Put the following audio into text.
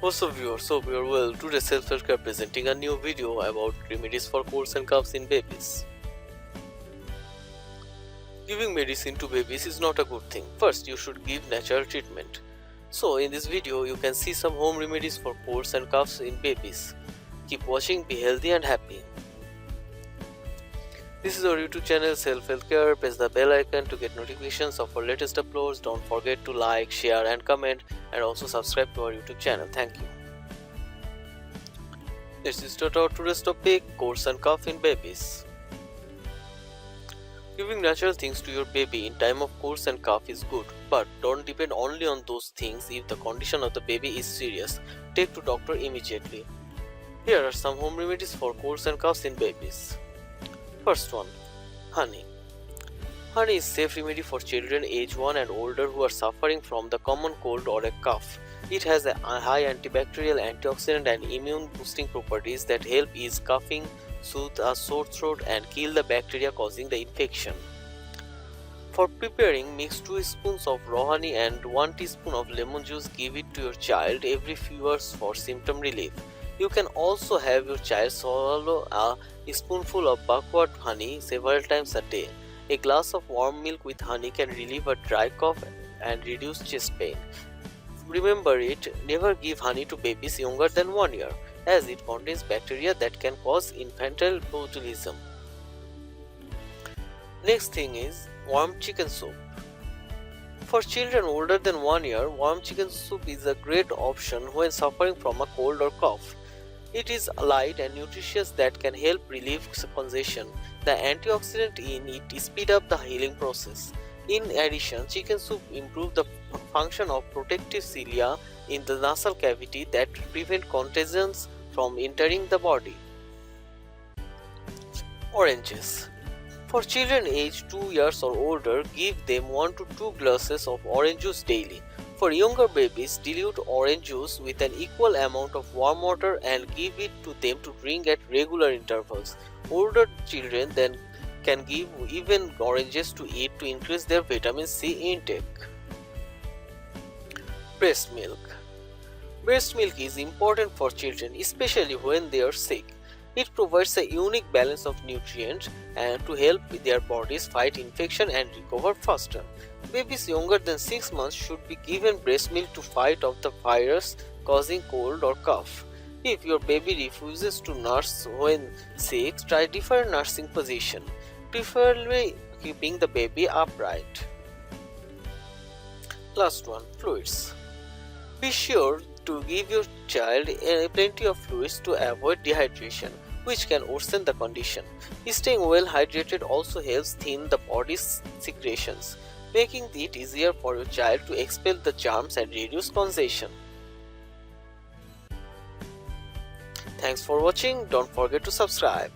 What's up viewers, hope you are well. Today Self-Care presenting a new video about remedies for colds and coughs in babies. Giving medicine to babies is not a good thing. First, you should give natural treatment. So in this video, you can see some home remedies for colds and coughs in babies. Keep watching, be healthy and happy. This is our YouTube channel Self-Care. Press the bell icon to get notifications of our latest uploads. Don't forget to like, share and comment, and also subscribe to our YouTube channel. Thank you. Let's start our today's topic, colds and cough in babies. Giving natural things to your baby in time of colds and cough is good, but don't depend only on those things. If the condition of the baby is serious, take to doctor immediately. Here are some home remedies for colds and coughs in babies. First one, honey. Honey is safe remedy for children age 1 and older who are suffering from the common cold or a cough. It has a high antibacterial, antioxidant and immune boosting properties that help ease coughing, soothe a sore throat and kill the bacteria causing the infection. For preparing, mix 2 spoons of raw honey and 1 teaspoon of lemon juice. Give it to your child every few hours for symptom relief. You can also have your child swallow a spoonful of buckwheat honey several times a day. A glass of warm milk with honey can relieve a dry cough and reduce chest pain. Remember it, never give honey to babies younger than 1 year, as it contains bacteria that can cause infantile botulism. Next thing is warm chicken soup. For children older than 1 year, warm chicken soup is a great option when suffering from a cold or cough. It is light and nutritious that can help relieve congestion. The antioxidant in it speed up the healing process. In addition, chicken soup improves the function of protective cilia in the nasal cavity that prevent contagions from entering the body. Oranges. For children aged 2 years or older, give them 1 to 2 glasses of orange juice daily. For younger babies, dilute orange juice with an equal amount of warm water and give it to them to drink at regular intervals. Older children then can give even oranges to eat to increase their vitamin C intake. Breast milk. Breast milk is important for children, especially when they are sick. It provides a unique balance of nutrients and to help their bodies fight infection and recover faster. Babies younger than 6 months should be given breast milk to fight off the virus causing cold or cough. If your baby refuses to nurse when sick, try different nursing position, preferably keeping the baby upright. Last one, fluids. Be sure to give your child plenty of fluids to avoid dehydration, which can worsen the condition. Staying well hydrated also helps thin the body's secretions, making it easier for your child to expel the germs and reduce congestion. Thanks for watching. Don't forget to subscribe.